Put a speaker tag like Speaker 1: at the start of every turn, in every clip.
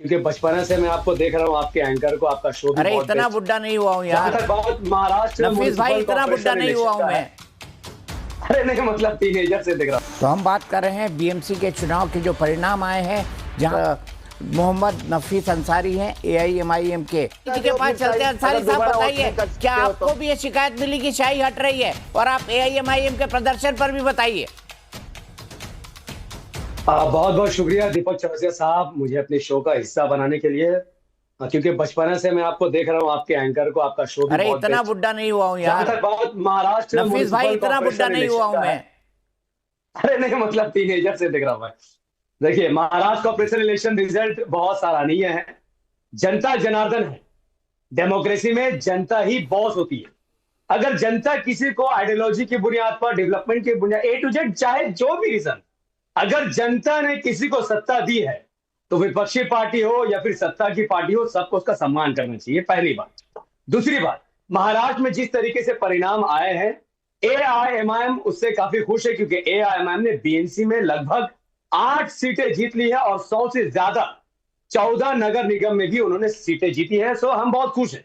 Speaker 1: क्योंकि बचपन से मैं आपको देख रहा हूँ, आपके एंकर को, आपका शो भी
Speaker 2: अरे
Speaker 1: बहुत
Speaker 2: इतना बुढ़ा नहीं हुआ हूँ यार।
Speaker 1: बहुत महाराष्ट्र
Speaker 2: नफीस भाई इतना बुढ़ा नहीं हुआ हूँ मैं।
Speaker 1: अरे नहीं, मतलब टीनेजर से देख रहा हूँ।
Speaker 2: तो हम बात कर रहे हैं बीएमसी के चुनाव के जो परिणाम आए हैं, जहां मोहम्मद नफीस अंसारी हैं एआईएमआईएम के पास चलते हैं। अंसारी साहब बताइए, क्या आपको भी ये शिकायत मिली कि शाही हट रही है, और आप एआईएमआईएम के प्रदर्शन पर भी बताइए।
Speaker 1: बहुत बहुत शुक्रिया दीपक चौरसिया साहब, मुझे अपने शो का हिस्सा बनाने के लिए। क्योंकि बचपन से मैं आपको देख रहा हूँ, आपके एंकर को, आपका शो भी
Speaker 2: अरे
Speaker 1: बहुत
Speaker 2: इतना बुढ़ा नहीं हुआ हूँ यार।
Speaker 1: बहुत महाराष्ट्र
Speaker 2: नफीस भाई इतना बुढ़ा नहीं हुआ हूँ मैं।
Speaker 1: अरे नहीं, मतलब टीनेजर से देख रहा हूँ मैं। देखिए, महाराष्ट्र कॉर्पोरेशन इलेक्शन रिजल्ट बहुत सराहनीय है। जनता जनार्दन है। डेमोक्रेसी में जनता ही बॉस होती है। अगर जनता किसी को आइडियोलॉजी की बुनियाद पर, डेवलपमेंट की बुनियाद, ए टू जेड, चाहे जो भी रीजन, अगर जनता ने किसी को सत्ता दी है, तो विपक्षी पार्टी हो या फिर सत्ता की पार्टी हो, सबको उसका सम्मान करना चाहिए, पहली बात। दूसरी बात, महाराष्ट्र में जिस तरीके से परिणाम आए हैं, एआईएमआईएम उससे काफी खुश है, क्योंकि एआईएमआईएम ने बीएमसी में लगभग 8 सीटें जीत ली है, और 100 से ज्यादा 14 नगर निगम में भी उन्होंने सीटें जीती है। सो हम बहुत खुश हैं।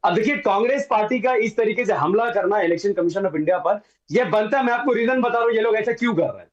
Speaker 1: अब देखिए, कांग्रेस पार्टी का इस तरीके से हमला करना इलेक्शन कमीशन ऑफ इंडिया पर, यह बनता है। मैं आपको रीजन बता रहा हूं, ये लोग ऐसा क्यों कर रहे हैं।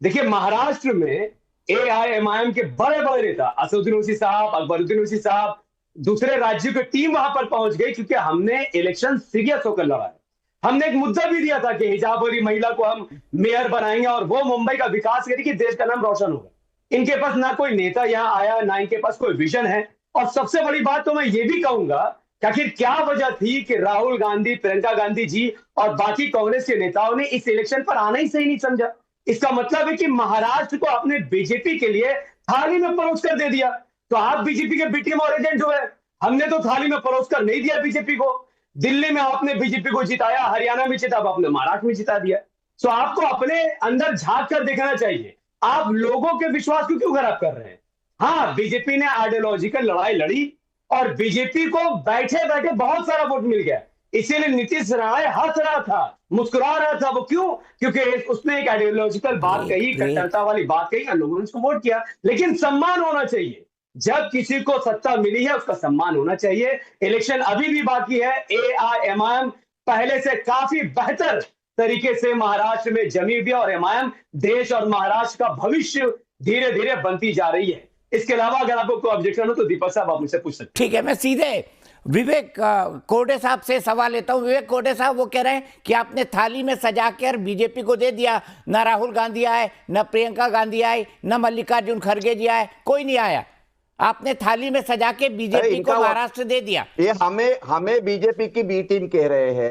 Speaker 1: देखिए, महाराष्ट्र में एआईएमआईएम के बड़े बड़े नेता असदुद्दीन ओवैसी साहब, अकबरुद्दीन ओवैसी साहब, दूसरे राज्यों की टीम वहां पर पहुंच गई, क्योंकि हमने इलेक्शन सीरियस होकर लड़ा है। हमने एक मुद्दा भी दिया था कि हिजाब वाली महिला को हम मेयर बनाएंगे और वो मुंबई का विकास करेगी, देश का नाम रोशन होगा। इनके पास ना कोई नेता यहां आया, ना इनके पास कोई विजन है। और सबसे बड़ी बात तो मैं ये भी कहूंगा कि आखिर क्या वजह थी कि राहुल गांधी, प्रियंका गांधी जी और बाकी कांग्रेस के नेताओं ने इस इलेक्शन पर आना ही सही नहीं समझा। इसका मतलब है कि महाराष्ट्र को अपने बीजेपी के लिए थाली में परोस कर दे दिया। तो आप बीजेपी के बीटीएम और एजेंट हुए। हमने तो थाली में परोस कर नहीं दिया बीजेपी को। दिल्ली में आपने बीजेपी को जिताया, हरियाणा में जिता, आपने महाराष्ट्र में जिता दिया। तो आपको अपने अंदर झांक कर देखना चाहिए। आप लोगों के विश्वास को क्यों खराब कर रहे हैं। हाँ, बीजेपी ने आइडियोलॉजिकल लड़ाई लड़ी, और बीजेपी को बैठे बैठे बहुत सारा वोट मिल गया। इसीलिए नीतीश राय हंस रहा था, मुस्कुरा रहा था। वो क्यों? क्योंकि उसने एक आइडियोलॉजिकल बात कही, कट्टरता वाली बात कही, और लोगों ने उसको वोट किया। लेकिन सम्मान होना चाहिए। जब किसी को सत्ता मिली है, उसका सम्मान होना चाहिए। इलेक्शन अभी भी बाकी है। एआईएमआईएम पहले से काफी बेहतर तरीके से महाराष्ट्र में जमी हुई है, और एमआईएम देश और महाराष्ट्र का भविष्य धीरे धीरे बनती जा रही है। इसके अलावा अगर आपको कोई ऑब्जेक्शन हो तो दीपक साहब आप मुझसे पूछ सकते हैं।
Speaker 2: ठीक है, मैं सीधे विवेक कोडे साहब से सवाल लेता हूं। विवेक कोडे साहब, वो कह रहे हैं कि आपने थाली में सजा कर बीजेपी को दे दिया। ना राहुल गांधी आए, ना प्रियंका गांधी आए, ना मल्लिकार्जुन खड़गे जी आए, कोई नहीं आया। आपने थाली में सजा के बीजेपी को महाराष्ट्र दे दिया।
Speaker 3: ये हमें बीजेपी की बी टीम कह रहे हैं।